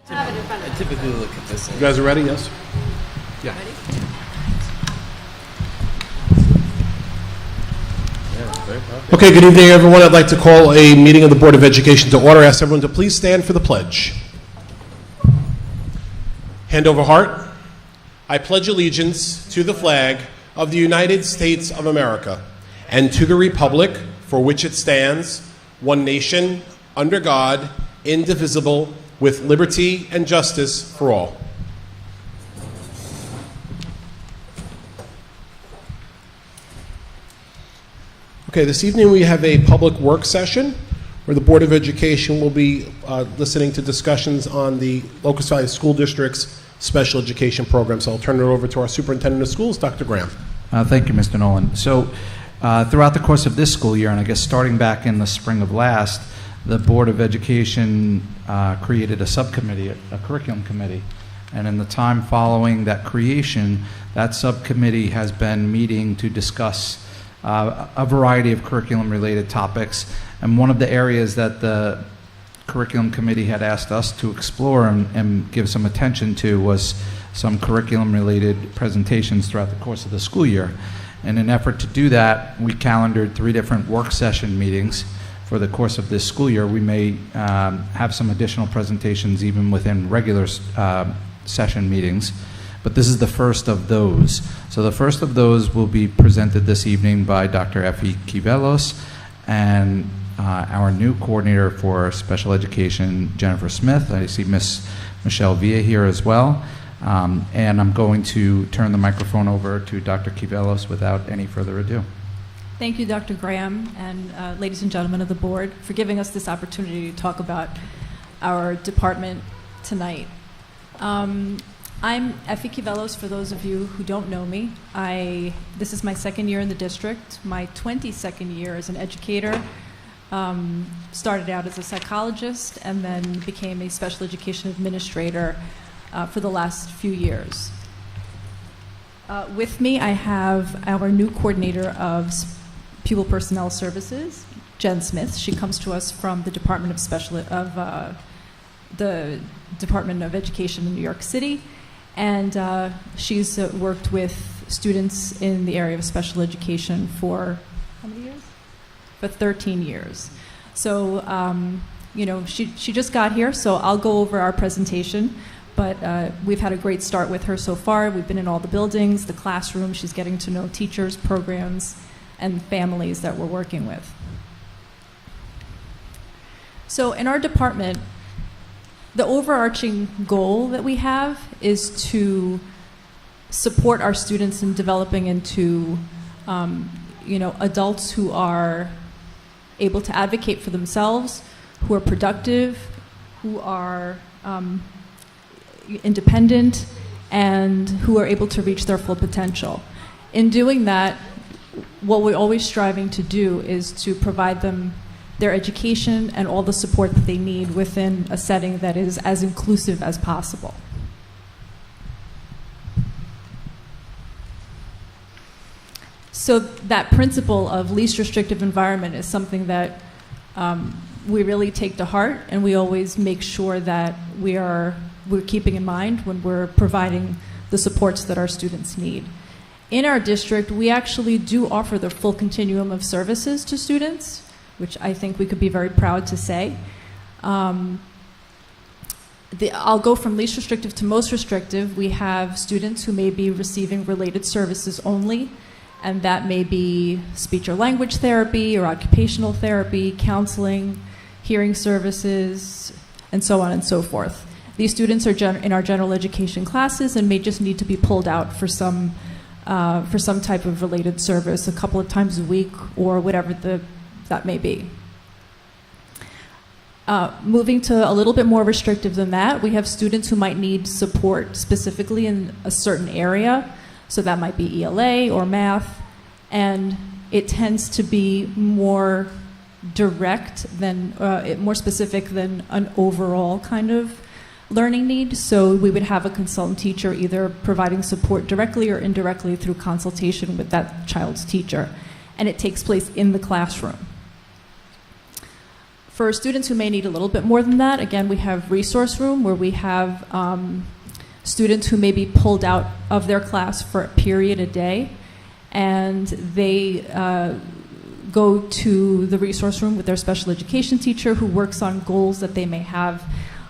I typically look at this. You guys are ready? Yes? Yeah. Ready? Okay, good evening, everyone. I'd like to call a meeting of the Board of Education to order. Ask everyone to please stand for the pledge. Hand over heart. I pledge allegiance to the flag of the United States of America and to the republic for which it stands, one nation, under God, indivisible, with liberty and justice for all. Okay, this evening we have a public work session where the Board of Education will be listening to discussions on the Locust Valley School District's special education program. So I'll turn it over to our Superintendent of Schools, Dr. Graham. Thank you, Mr. Nolan. So throughout the course of this school year, and I guess starting back in the spring of last, the Board of Education created a subcommittee, a curriculum committee. And in the time following that creation, that subcommittee has been meeting to discuss a variety of curriculum-related topics. And one of the areas that the curriculum committee had asked us to explore and give some attention to was some curriculum-related presentations throughout the course of the school year. In an effort to do that, we calendared 3 different work session meetings for the course of this school year. We may have some additional presentations even within regular session meetings, but this is the first of those. So the first of those will be presented this evening by Dr. Effie Kivelos and our new coordinator for special education, Jennifer Smith. I see Miss Michelle Villa here as well. And I'm going to turn the microphone over to Dr. Kivelos without any further ado. Thank you, Dr. Graham, and ladies and gentlemen of the board, for giving us this opportunity to talk about our department tonight. I'm Effie Kivelos, for those of you who don't know me. This is my 2nd year in the district, my 22nd year as an educator. Started out as a psychologist and then became a special education administrator for the last few years. With me, I have our new coordinator of Pupil Personnel Services, Jen Smith. She comes to us from the Department of Education in New York City, and she's worked with students in the area of special education for how many years? For 13 years. So, she just got here, so I'll go over our presentation. But we've had a great start with her so far. We've been in all the buildings, the classroom. She's getting to know teachers, programs, and families that we're working with. So in our department, the overarching goal that we have is to support our students in developing into adults who are able to advocate for themselves, who are productive, who are independent, and who are able to reach their full potential. In doing that, what we're always striving to do is to provide them their education and all the support that they need within a setting that is as inclusive as possible. So that principle of least restrictive environment is something that we really take to heart, and we always make sure that we're keeping in mind when we're providing the supports that our students need. In our district, we actually do offer the full continuum of services to students, which I think we could be very proud to say. I'll go from least restrictive to most restrictive. We have students who may be receiving related services only, and that may be speech or language therapy or occupational therapy, counseling, hearing services, and so on and so forth. These students are in our general education classes and may just need to be pulled out for some type of related service a couple of times a week or whatever that may be. Moving to a little bit more restrictive than that, we have students who might need support specifically in a certain area. So that might be ELA or math, and it tends to be more direct than, more specific than an overall kind of learning need. So we would have a consultant teacher either providing support directly or indirectly through consultation with that child's teacher, and it takes place in the classroom. For students who may need a little bit more than that, again, we have resource room where we have students who may be pulled out of their class for a period a day, and they go to the resource room with their special education teacher who works on goals that they may have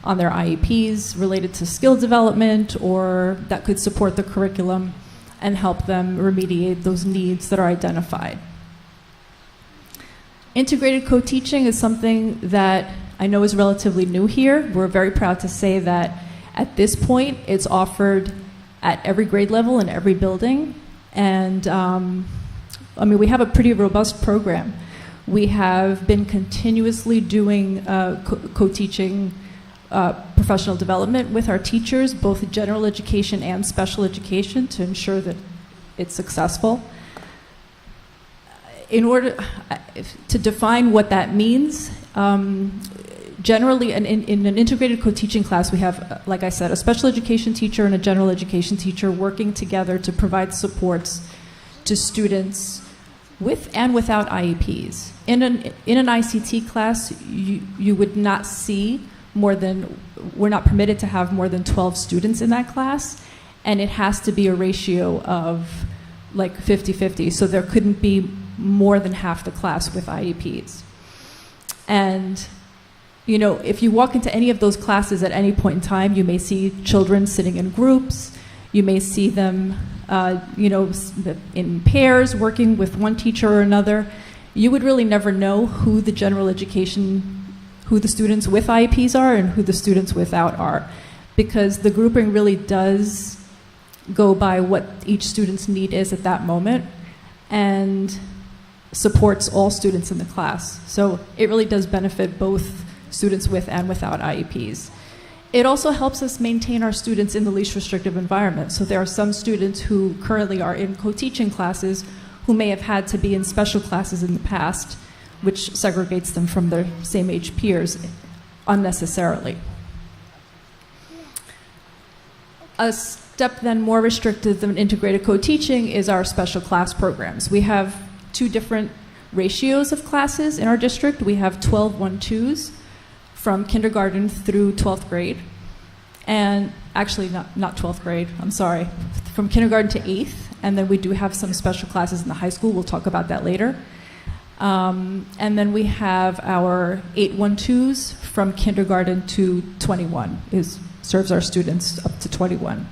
on their IEPs related to skill development or that could support the curriculum and help them remediate those needs that are identified. Integrated co-teaching is something that I know is relatively new here. We're very proud to say that at this point it's offered at every grade level in every building. And we have a pretty robust program. We have been continuously doing co-teaching professional development with our teachers, both general education and special education, to ensure that it's successful. In order to define what that means, generally in an integrated co-teaching class, we have, like I said, a special education teacher and a general education teacher working together to provide supports to students with and without IEPs. In an ICT class, you would not see we're not permitted to have more than 12 students in that class, and it has to be a ratio of like 50-50, so there couldn't be more than half the class with IEPs. And if you walk into any of those classes at any point in time, you may see children sitting in groups, you may see them in pairs working with one teacher or another. You would really never know who the students with IEPs are and who the students without are, because the grouping really does go by what each student's need is at that moment and supports all students in the class. So it really does benefit both students with and without IEPs. It also helps us maintain our students in the least restrictive environment. So there are some students who currently are in co-teaching classes who may have had to be in special classes in the past, which segregates them from their same age peers unnecessarily. A step then more restrictive than integrated co-teaching is our special class programs. We have two different ratios of classes in our district. We have 12 1-2s from kindergarten through 12th grade. And actually not 12th grade, I'm sorry, from kindergarten to 8th. And then we do have some special classes in the high school. We'll talk about that later. And then we have our 8 1-2s from kindergarten to 21, serves our students up to 21.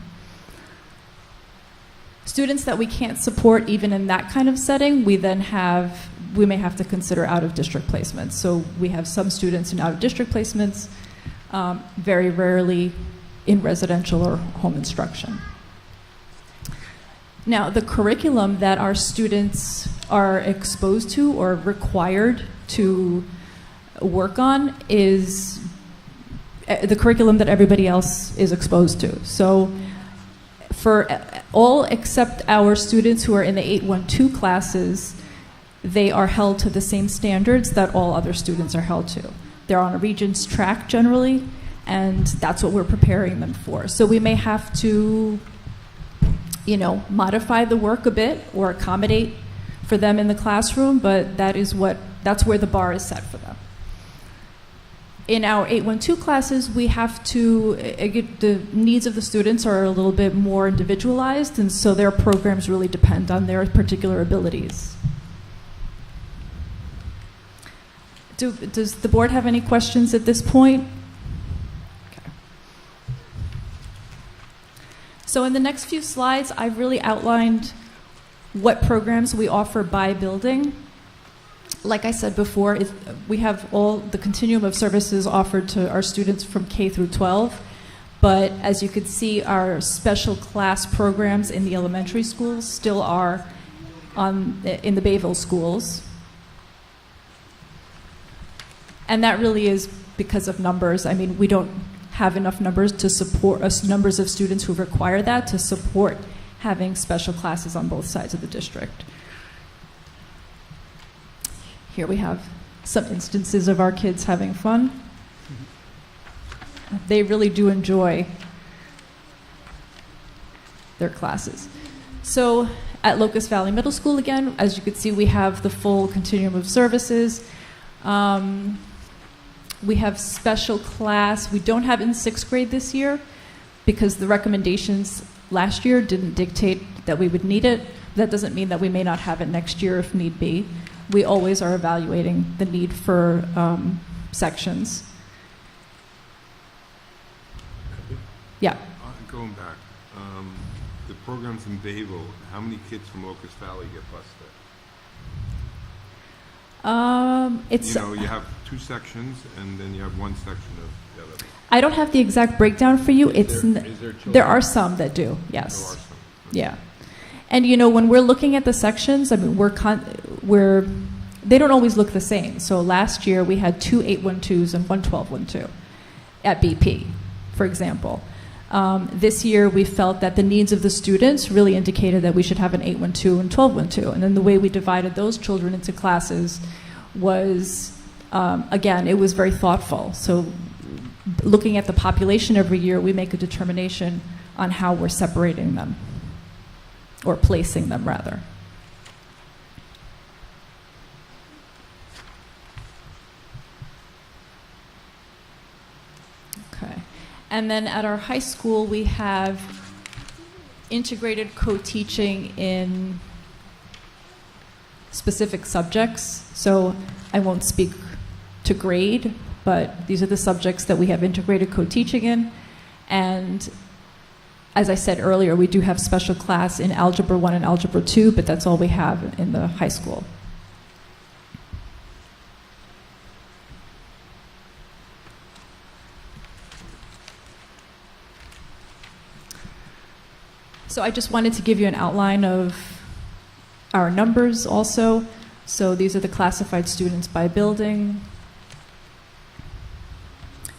Students that we can't support even in that kind of setting, we may have to consider out-of-district placements. So we have some students in out-of-district placements, very rarely in residential or home instruction. Now, the curriculum that our students are exposed to or required to work on is the curriculum that everybody else is exposed to. So for all except our students who are in the 812 classes, they are held to the same standards that all other students are held to. They're on a Regents track generally, and that's what we're preparing them for. So we may have to, modify the work a bit or accommodate for them in the classroom, but that's where the bar is set for them. In our 812 classes, we have to, the needs of the students are a little bit more individualized, and so their programs really depend on their particular abilities. Does the board have any questions at this point? Okay. So in the next few slides, I've really outlined what programs we offer by building. Like I said before, we have all the continuum of services offered to our students from K through 12, but as you can see, our special class programs in the elementary schools still are in the Bayville schools. And that really is because of numbers. I mean, we don't have enough numbers to support numbers of students who require that to support having special classes on both sides of the district. Here we have some instances of our kids having fun. They really do enjoy their classes. So at Locust Valley Middle School, again, as you can see, we have the full continuum of services. We have special class. We don't have in 6th grade this year because the recommendations last year didn't dictate that we would need it. That doesn't mean that we may not have it next year if need be. We always are evaluating the need for sections. Yeah. Going back, the programs in Bayville, how many kids from Locust Valley get bused there? It's. You know, you have 2 sections, and then you have 1 section of the other. I don't have the exact breakdown for you. Is there children? There are some that do. Yes. There are some. Yeah. And you know, when we're looking at the sections, I mean, they don't always look the same. So last year we had 2 812s and 1 1212 at BP, for example. This year we felt that the needs of the students really indicated that we should have an 812 and 1212. And then the way we divided those children into classes was, again, it was very thoughtful. So looking at the population every year, we make a determination on how we're separating them, or placing them, rather. Okay. And then at our high school, we have integrated co-teaching in specific subjects. So I won't speak to grade, but these are the subjects that we have integrated co-teaching in. And as I said earlier, we do have special class in Algebra 1 and Algebra 2, but that's all we have in the high school. So I just wanted to give you an outline of our numbers also. So these are the classified students by building.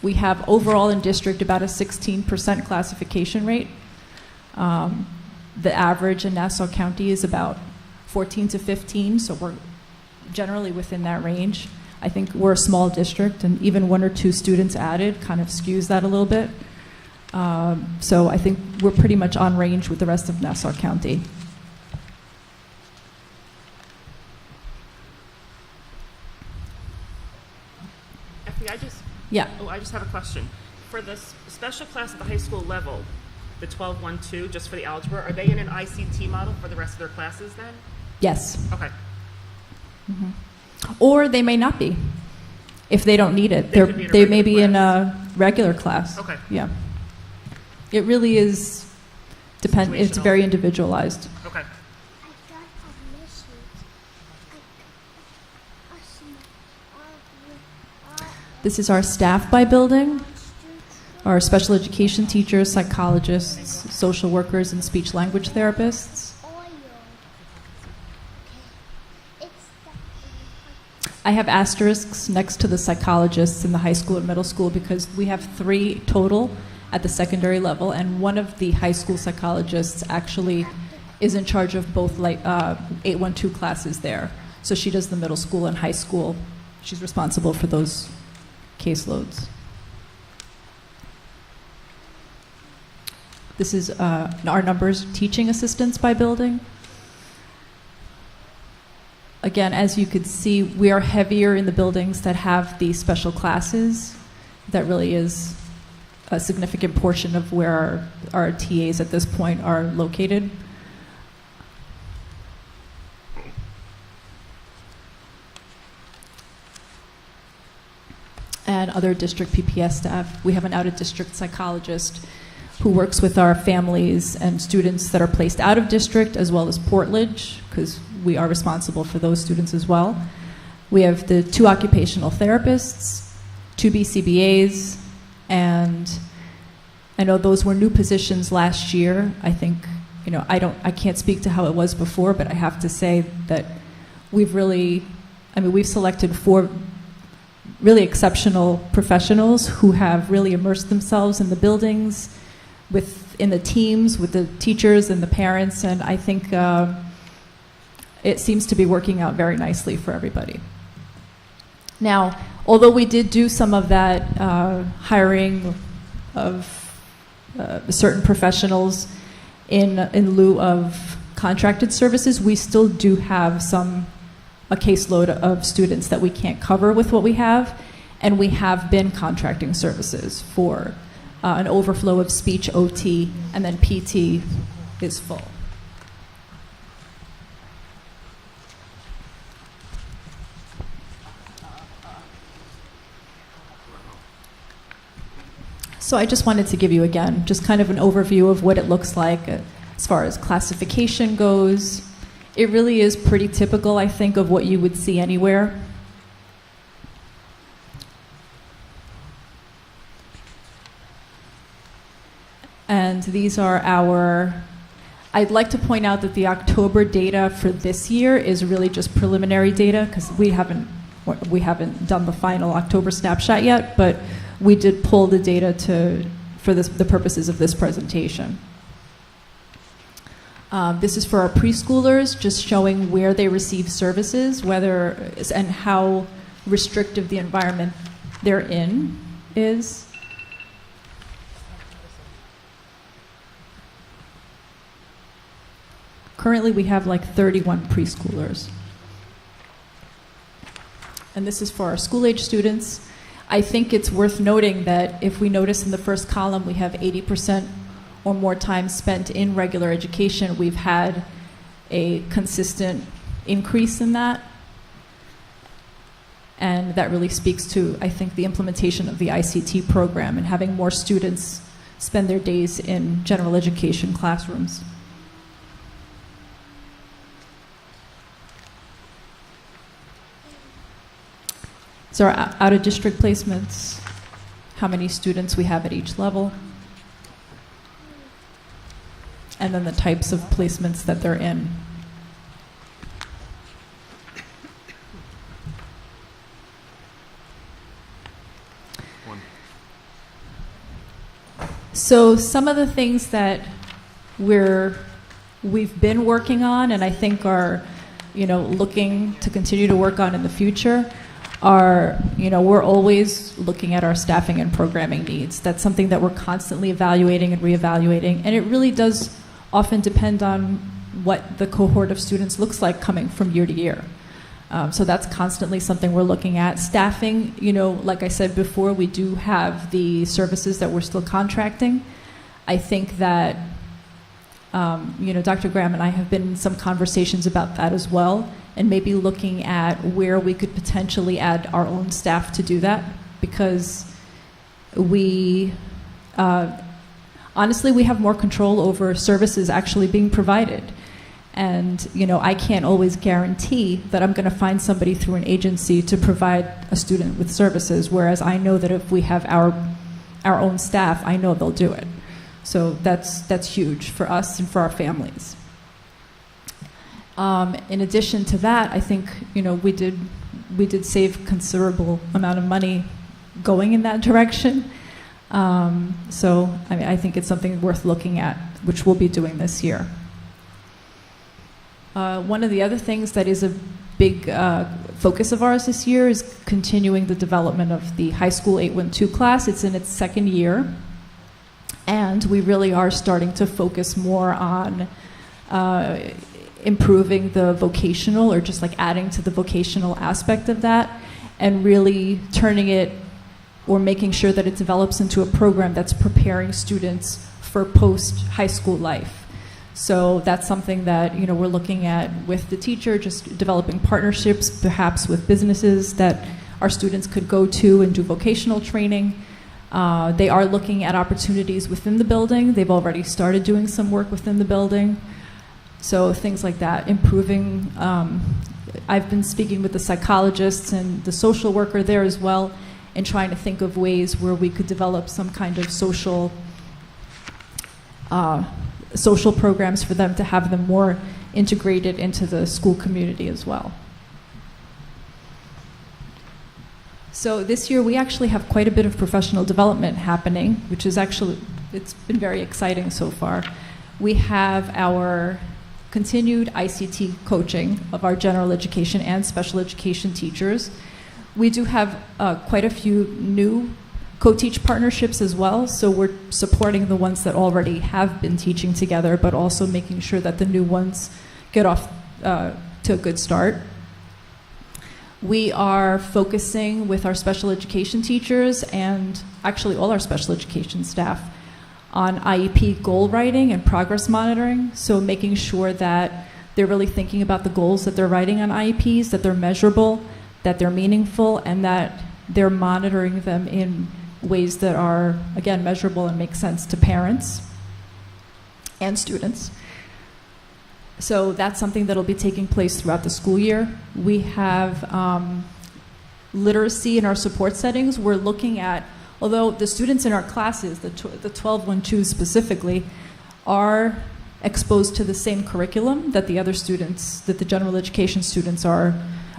We have overall in district about a 16% classification rate. The average in Nassau County is about 14 to 15, so we're generally within that range. I think we're a small district, and even 1 or 2 students added kind of skews that a little bit. So I think we're pretty much on range with the rest of Nassau County. Effie, I just have a question. For the special class at the high school level, the 1212, just for the algebra, are they in an ICT model for the rest of their classes then? Yes. Okay. Mm-hmm. Or they may not be. If they don't need it, They may be in class. a regular class. Okay. Yeah. It really is it's Situational. very individualized. Okay. This is our staff by building, our special education teachers, psychologists, social workers, and speech language therapists. I have asterisks next to the psychologists in the high school and middle school because we have 3 total at the secondary level, and one of the high school psychologists actually is in charge of both 812 classes there. So she does the middle school and high school. She's responsible for those caseloads. This is our numbers, teaching assistants by building. Again, as you could see, we are heavier in the buildings that have the special classes. That really is a significant portion of where our TAs at this point are located. And other district PPS staff. We have an out-of-district psychologist who works with our families and students that are placed out of district, as well as Portledge, because we are responsible for those students as well. We have the 2 occupational therapists, 2 BCBAs, and I know those were new positions last year. I think, I can't speak to how it was before, but I have to say that we've selected 4 really exceptional professionals who have really immersed themselves in the buildings, in the teams, with the teachers and the parents, and I think it seems to be working out very nicely for everybody. Now, although we did do some of that hiring of certain professionals in lieu of contracted services, we still do have a caseload of students that we can't cover with what we have, And we have been contracting services for an overflow of speech, OT, and then PT is full. So I just wanted to give you, again, just kind of an overview of what it looks like as far as classification goes. It really is pretty typical, I think, of what you would see anywhere. And these are I'd like to point out that the October data for this year is really just preliminary data because we haven't done the final October snapshot yet, but we did pull the data for the purposes of this presentation. This is for our preschoolers, just showing where they receive services, and how restrictive the environment they're in is. Currently, we have like 31 preschoolers. And this is for our school-age students. I think it's worth noting that if we notice in the first column, we have 80% or more time spent in regular education. We've had a consistent increase in that. And that really speaks to, I think, the implementation of the ICT program and having more students spend their days in general education classrooms. So our out-of-district placements, how many students we have at each level, and then the types of placements that they're in. So some of the things that we've been working on, and I think are, looking to continue to work on in the future, are, we're always looking at our staffing and programming needs. That's something that we're constantly evaluating and reevaluating, and it really does often depend on what the cohort of students looks like coming from year to year. So that's constantly something we're looking at. Staffing, like I said before, we do have the services that we're still contracting. I think that, Dr. Graham and I have been in some conversations about that as well, and maybe looking at where we could potentially add our own staff to do that, because honestly, we have more control over services actually being provided. And, I can't always guarantee that I'm going to find somebody through an agency to provide a student with services, whereas I know that if we have our own staff, I know they'll do it. So that's huge for us and for our families. In addition to that, I think, we did save considerable amount of money going in that direction. So, I think it's something worth looking at, which we'll be doing this year. One of the other things that is a big focus of ours this year is continuing the development of the high school 812 class. It's in its second year, and we really are starting to focus more on improving the vocational, or just like adding to the vocational aspect of that, and really turning it, or making sure that it develops into a program that's preparing students for post-high school life. So that's something that, we're looking at with the teacher, just developing partnerships, perhaps with businesses that our students could go to and do vocational training. They are looking at opportunities within the building. They've already started doing some work within the building. So things like that, improving. I've been speaking with the psychologists and the social worker there as well, and trying to think of ways where we could develop some kind of social programs for them, to have them more integrated into the school community as well. So this year we actually have quite a bit of professional development happening, which is it's been very exciting so far. We have our continued ICT coaching of our general education and special education teachers. We do have quite a few new co-teach partnerships as well, so we're supporting the ones that already have been teaching together, but also making sure that the new ones get off to a good start. We are focusing with our special education teachers and actually all our special education staff on IEP goal writing and progress monitoring. So making sure that they're really thinking about the goals that they're writing on IEPs, that they're measurable, that they're meaningful, and that they're monitoring them in ways that are, again, measurable and make sense to parents and students. So that's something that'll be taking place throughout the school year. We have literacy in our support settings. We're looking at, although the students in our classes, the 12-1-2 specifically, are exposed to the same curriculum that the other students, that the general education students are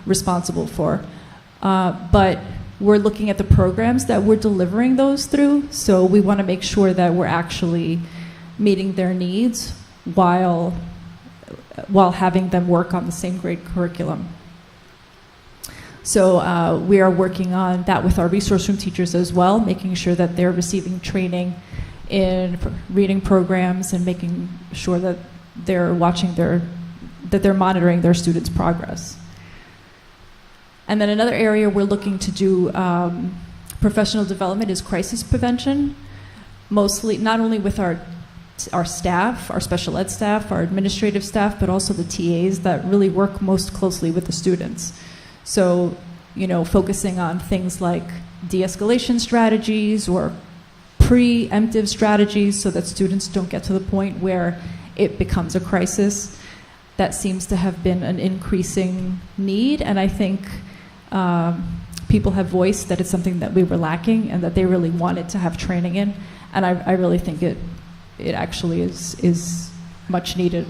responsible for. But we're looking at the programs that we're delivering those through, so we want to make sure that we're actually meeting their needs while having them work on the same grade curriculum. So we are working on that with our resource room teachers as well, making sure that they're receiving training in reading programs and making sure that they're monitoring their students' progress. And then another area we're looking to do professional development is crisis prevention, mostly not only with our staff, our special ed staff, our administrative staff, but also the TAs that really work most closely with the students. So, focusing on things like de-escalation strategies or preemptive strategies so that students don't get to the point where it becomes a crisis. That seems to have been an increasing need, and I think people have voiced that it's something that we were lacking and that they really wanted to have training in, and I really think it actually is much needed.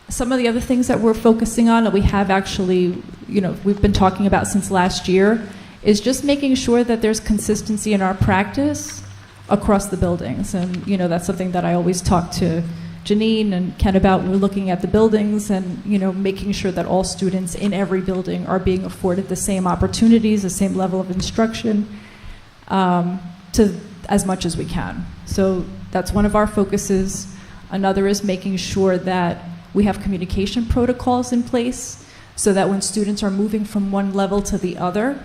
Some of the other things that we're focusing on that we have actually, we've been talking about since last year is just making sure that there's consistency in our practice across the buildings. And, that's something that I always talk to Janine and Ken about. We're looking at the buildings and, making sure that all students in every building are being afforded the same opportunities, the same level of instruction, to as much as we can. So that's one of our focuses. Another is making sure that we have communication protocols in place so that when students are moving from one level to the other,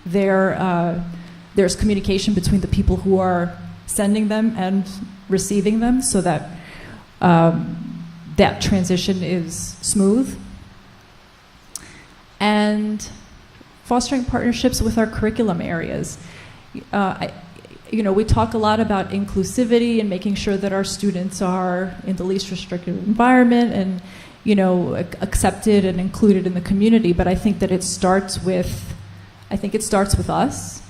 there's communication between the people who are sending them and receiving them so that that transition is smooth. And fostering partnerships with our curriculum areas. We talk a lot about inclusivity and making sure that our students are in the least restrictive environment and, accepted and included in the community. But I think that it starts with us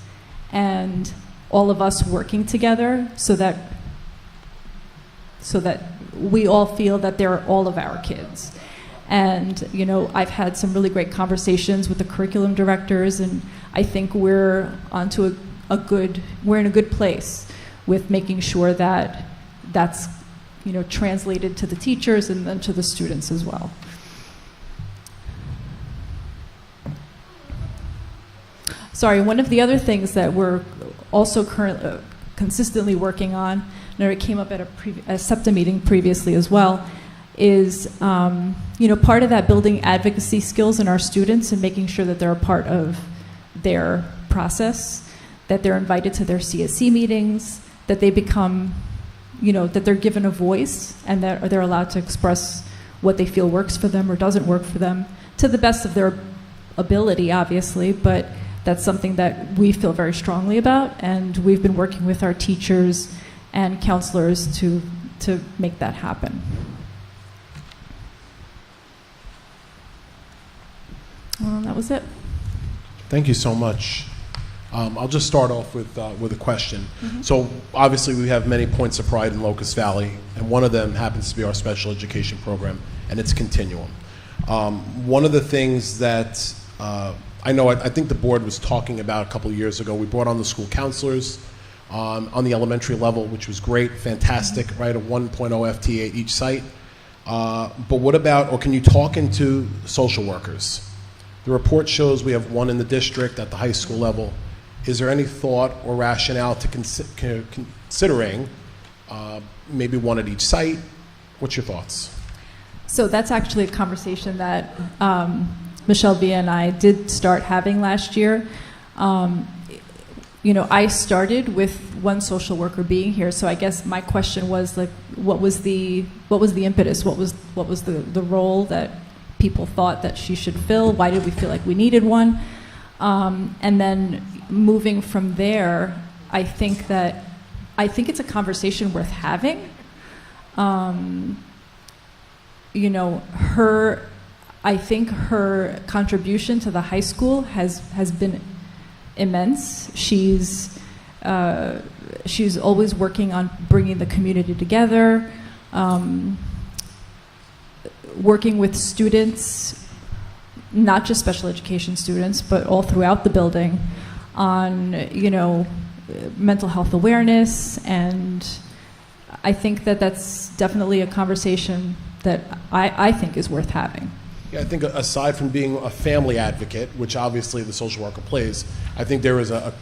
and all of us working together so that we all feel that they're all of our kids. And, I've had some really great conversations with the curriculum directors, and I think we're onto we're in a good place with making sure that that's, translated to the teachers and then to the students as well. Sorry, one of the other things that we're also consistently working on, and it came up at a SEPTA meeting previously as well, is part of that building advocacy skills in our students and making sure that they're a part of their process, that they're invited to their CSC meetings, that they become, that they're given a voice and that they're allowed to express what they feel works for them or doesn't work for them to the best of their ability, obviously, but that's something that we feel very strongly about, and we've been working with our teachers and counselors to make that happen. That was it. Thank you so much. I'll just start off with a question. Mm-hmm. So obviously we have many points of pride in Locust Valley, and one of them happens to be our special education program and its continuum. One of the things that I think the board was talking about a couple of years ago, we brought on the school counselors on the elementary level, which was great, fantastic, right, a 1.0 FTE at each site. But what about, or can you talk into social workers? The report shows we have one in the district at the high school level. Is there any thought or rationale to considering maybe one at each site? What's your thoughts? So that's actually a conversation that Michelle Villa and I did start having last year. I started with one social worker being here, so I guess my question was like, what was the impetus? What was the role that people thought that she should fill? Why did we feel like we needed one? And then moving from there, I think it's a conversation worth having. I think her contribution to the high school has been immense. She's always working on bringing the community together, working with students, not just special education students, but all throughout the building, on mental health awareness. And I think that that's definitely a conversation that I think is worth having. Yeah, I think aside from being a family advocate, which obviously the social worker plays, I think there is a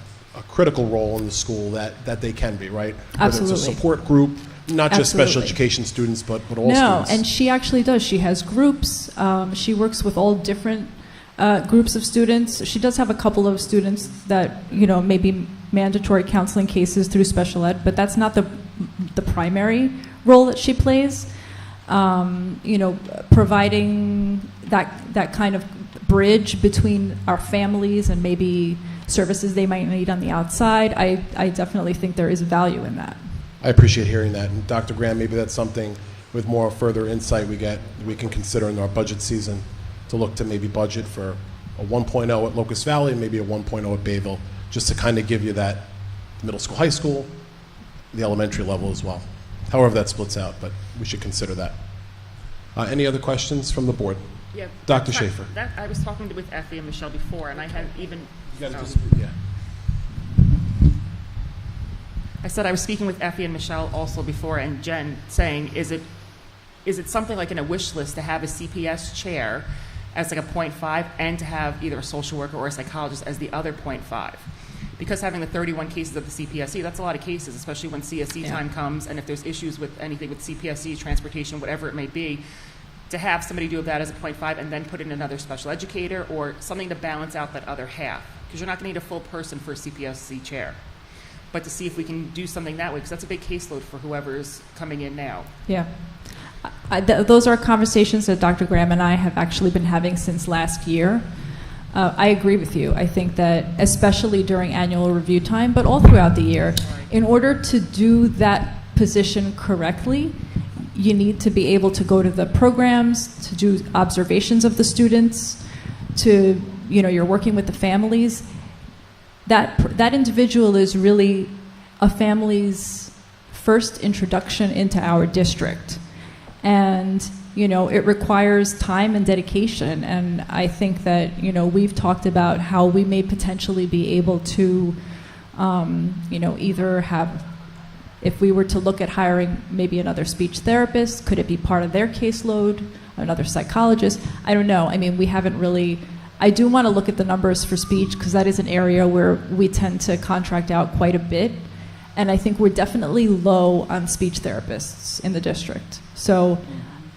critical role in the school that they can be, right? Absolutely. Whether it's a support group, not just special Absolutely. education students, but all No, students. and she actually does. She has groups. She works with all different groups of students. She does have a couple of students that, maybe mandatory counseling cases through special ed, but that's not the primary role that she plays. Providing that kind of bridge between our families and maybe services they might need on the outside, I definitely think there is value in that. I appreciate hearing that. And Dr. Graham, maybe that's something with more further insight we can consider in our budget season, to look to maybe budget for a 1.0 at Locust Valley and maybe a 1.0 at Bayville, just to kind of give you that middle school, high school, the elementary level as well. However that splits out, but we should consider that. Any other questions from the board? Yeah, Dr. Schaefer. I was talking with Effie and Michelle before, and I had even. I said I was speaking with Effie and Michelle also before, and Jen saying, is it something like in a wish list to have a CPS chair as like a 0.5 and to have either a social worker or a psychologist as the other 0.5? Because having the 31 cases of the CPSE, that's a lot of cases, especially when CSE time comes, and if there's issues with anything with CPSE, transportation, whatever it may be, to have somebody do that as a 0.5 and then put in another special educator or something to balance out that other half. Because you're not going to need a full person for a CPSE chair. But to see if we can do something that way, because that's a big caseload for whoever's coming in now. Yeah. Those are conversations that Dr. Graham and I have actually been having since last year. I agree with you. I think that especially during annual review time, but all throughout the year, in order to do that position correctly, you need to be able to go to the programs, to do observations of the students, to, you're working with the families. That individual is really a family's first introduction into our district. And it requires time and dedication, and I think that we've talked about how we may potentially be able to either have, if we were to look at hiring maybe another speech therapist, could it be part of their caseload, another psychologist? I don't know. I mean, we haven't really. I do want to look at the numbers for speech, because that is an area where we tend to contract out quite a bit, and I think we're definitely low on speech therapists in the district. So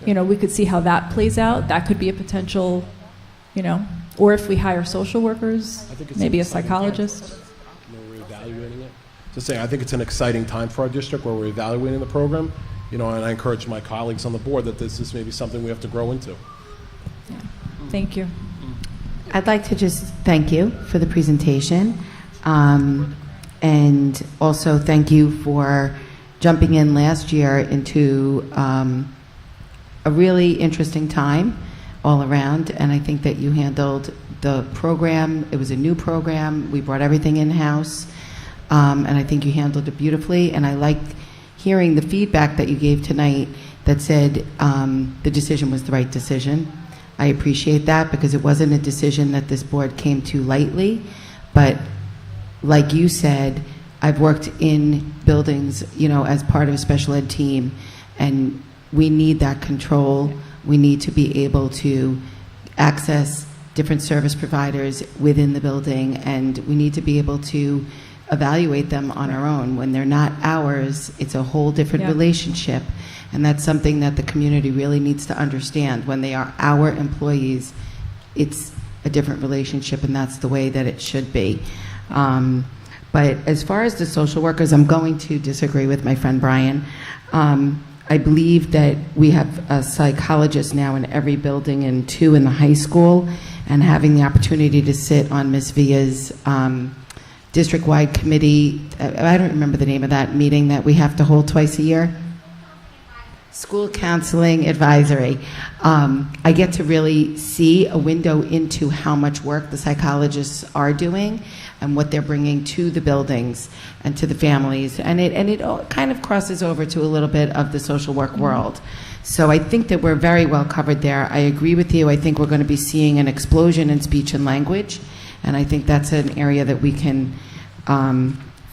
we could see how that plays out. That could be a potential, or if we hire social workers, maybe a psychologist. We're evaluating it. Just saying, I think it's an exciting time for our district where we're evaluating the program, and I encourage my colleagues on the board that this is maybe something we have to grow into. Yeah. Thank you. I'd like to just thank you for the presentation, and also thank you for jumping in last year into a really interesting time all around, and I think that you handled the program. It was a new program. We brought everything in-house, and I think you handled it beautifully, and I liked hearing the feedback that you gave tonight that said the decision was the right decision. I appreciate that, because it wasn't a decision that this board came to lightly, but like you said, I've worked in buildings, as part of a special ed team, and we need that control. We need to be able to access different service providers within the building, and we need to be able to evaluate them on our own. When they're not ours, it's a whole different Yeah. relationship. And that's something that the community really needs to understand. When they are our employees, it's a different relationship, and that's the way that it should be. But as far as the social workers, I'm going to disagree with my friend Brian. I believe that we have a psychologist now in every building and 2 in the high school, and having the opportunity to sit on Ms. Villa's district-wide committee, I don't remember the name of that meeting that we have to hold twice a year. School Counseling Advisory. I get to really see a window into how much work the psychologists are doing and what they're bringing to the buildings and to the families. And it all kind of crosses over to a little bit of the social work world. So I think that we're very well covered there. I agree with you. I think we're going to be seeing an explosion in speech and language. And I think that's an area that we can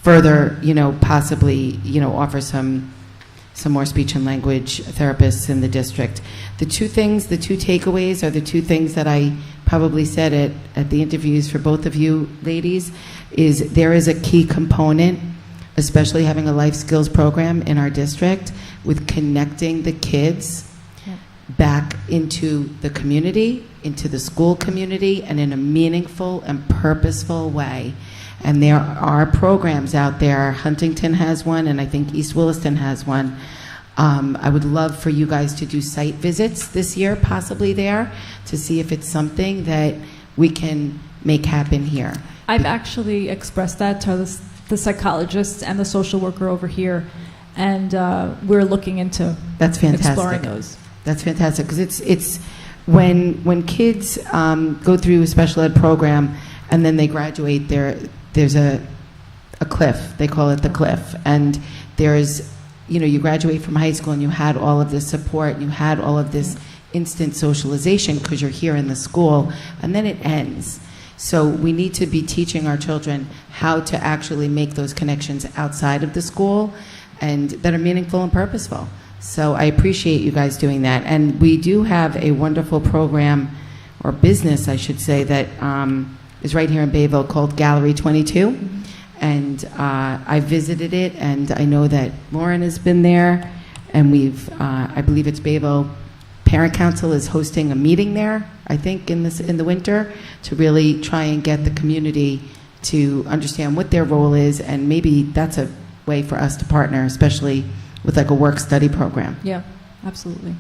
further, possibly, offer some more speech and language therapists in the district. The 2 takeaways are the 2 things that I probably said at the interviews for both of you ladies, is there is a key component, especially having a life skills program in our district, with connecting the kids back into the community, into the school community, and in a meaningful and purposeful way. And there are programs out there. Huntington has one, and I think East Williston has one. I would love for you guys to do site visits this year, possibly there, to see if it's something that we can make happen here. I've actually expressed that to the psychologist and the social worker over here, and we're looking into That's fantastic. exploring those. That's fantastic, because it's when kids go through a special ed program and then they graduate, there's a cliff. They call it the cliff. And there's, you graduate from high school and you had all of this support, and you had all of this instant socialization because you're here in the school, and then it ends. So we need to be teaching our children how to actually make those connections outside of the school and that are meaningful and purposeful. So I appreciate you guys doing that. And we do have a wonderful program, or business, I should say, that is right here in Bayville called Gallery 22. And I visited it, and I know that Lauren has been there, and I believe it's Bayville Parent Council is hosting a meeting there, I think, in the winter, to really try and get the community to understand what their role is, and maybe that's a way for us to partner, especially with like a work-study program. Yeah, absolutely.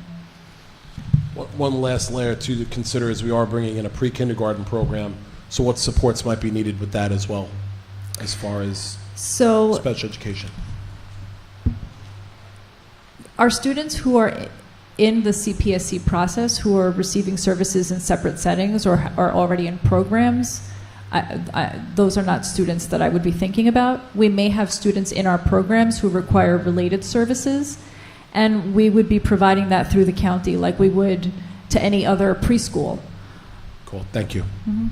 One last layer to consider is we are bringing in a pre-kindergarten program, so what supports might be needed with that as well, as far as special education? Our students who are in the CPSC process, who are receiving services in separate settings or are already in programs, those are not students that I would be thinking about. We may have students in our programs who require related services, and we would be providing that through the county like we would to any other preschool. Cool, thank you. Mm-hmm.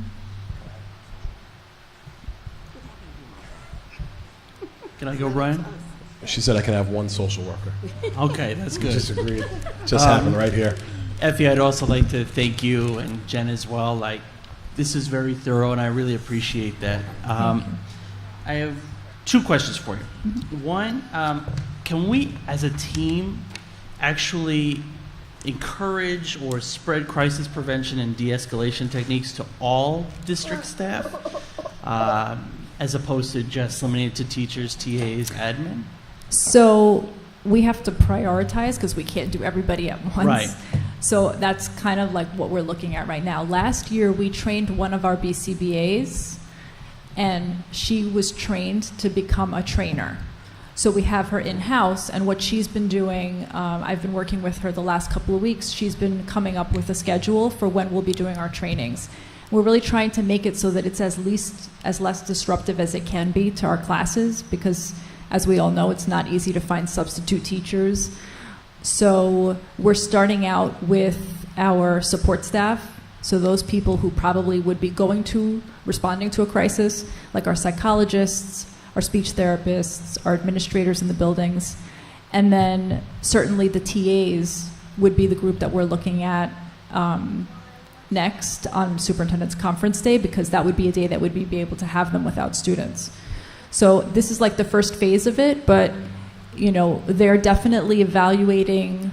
Can I go, Brian? She said I can have one social worker. Okay, that's good. Just agreed. Just happened right here. Effie, I'd also like to thank you and Jen as well. This is very thorough, and I really appreciate that. I have 2 questions for you. Mm-hmm. One, can we, as a team, actually encourage or spread crisis prevention and de-escalation techniques to all district staff, as opposed to just limiting it to teachers, TAs, admin? So we have to prioritize because we can't do everybody at once. Right. So that's kind of like what we're looking at right now. Last year, we trained one of our BCBAs, and she was trained to become a trainer. So we have her in-house, and what she's been doing, I've been working with her the last couple of weeks. She's been coming up with a schedule for when we'll be doing our trainings. We're really trying to make it so that it's as less disruptive as it can be to our classes, because as we all know, it's not easy to find substitute teachers. So we're starting out with our support staff, so those people who probably would be responding to a crisis, like our psychologists, our speech therapists, our administrators in the buildings, and then certainly the TAs would be the group that we're looking at next on Superintendent's Conference Day, because that would be a day that would be able to have them without students. So this is like the first phase of it, but they're definitely evaluating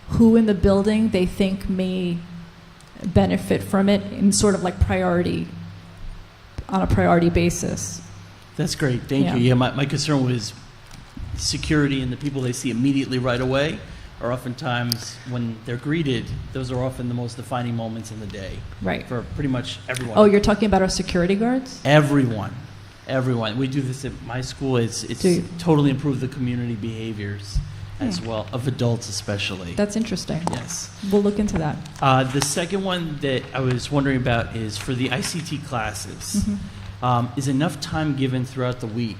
who in the building they think may benefit from it in sort of like on a priority basis. That's great. Thank Yeah. you. Yeah, my concern was security and the people they see immediately right away are oftentimes, when they're greeted, those are often the most defining moments in the day Right. for pretty much everyone. Oh, you're talking about our security guards? Everyone. We do this at my school. It's totally improved the community behaviors as well, of adults especially. That's interesting. Yes. We'll look into that. The second one that I was wondering about is for the ICT classes. Is enough time given throughout the week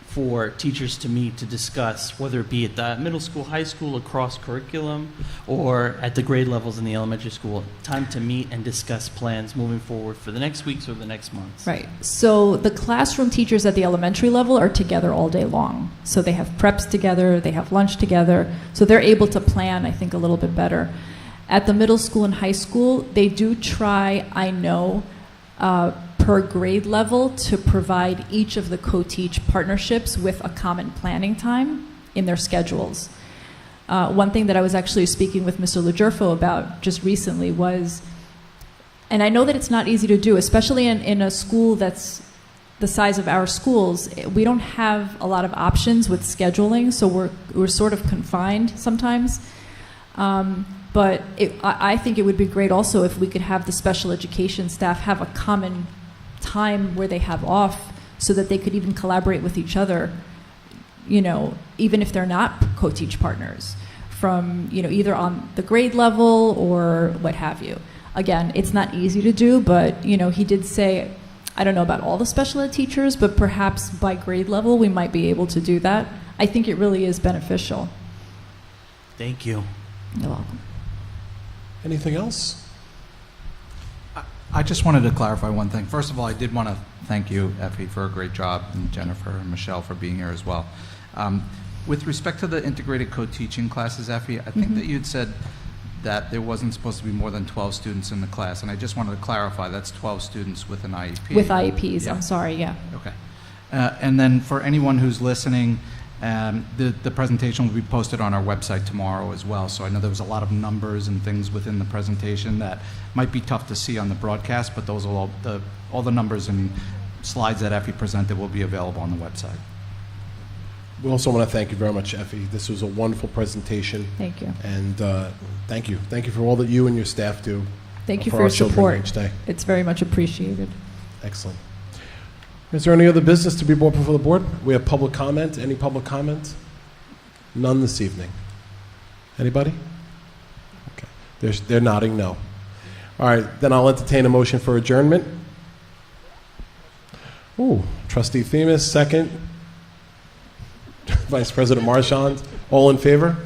for teachers to meet to discuss, whether it be at the middle school, high school, across curriculum, or at the grade levels in the elementary school, time to meet and discuss plans moving forward for the next weeks or the next months? Right. So the classroom teachers at the elementary level are together all day long. So they have preps together, they have lunch together. So they're able to plan, I think, a little bit better. At the middle school and high school, they do try, I know, per grade level to provide each of the co-teach partnerships with a common planning time in their schedules. One thing that I was actually speaking with Mr. Legerfo about just recently was, and I know that it's not easy to do, especially in a school that's the size of our schools, we don't have a lot of options with scheduling, so we're sort of confined sometimes. But I think it would be great also if we could have the special education staff have a common time where they have off so that they could even collaborate with each other, even if they're not co-teach partners, from, either on the grade level or what have you. Again, it's not easy to do, but, he did say, I don't know about all the special ed teachers, but perhaps by grade level we might be able to do that. I think it really is beneficial. Thank you. You're welcome. Anything else? I just wanted to clarify one thing. First of all, I did want to thank you, Effie, for a great job, and Jennifer and Michelle for being here as well. With respect to the integrated co-teaching classes, Effie, I think that you'd said that there wasn't supposed to be more than 12 students in the class, and I just wanted to clarify that's 12 students with an IEP. With IEPs, Yeah. I'm sorry, yeah. Okay. And then for anyone who's listening, the presentation will be posted on our website tomorrow as well. So I know there was a lot of numbers and things within the presentation that might be tough to see on the broadcast, but those will all the numbers and slides that Effie presented will be available on the website. We also want to thank you very much, Effie. This was a wonderful presentation. Thank you. And thank you. Thank you for all that you and your staff do. Thank you for for our your children support. each day. It's very much appreciated. Excellent. Is there any other business to be brought before the board? We have public comment. Any public comment? None this evening. Anybody? Okay. They're nodding no. All right, then I'll entertain a motion for adjournment. Ooh, Trustee Themis, second. Vice President Marchand, all in favor?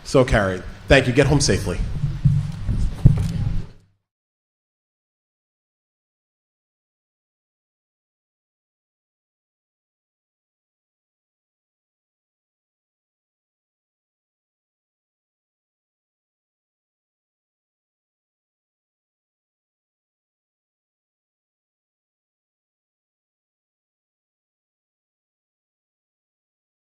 So carried. Thank you. Get home safely.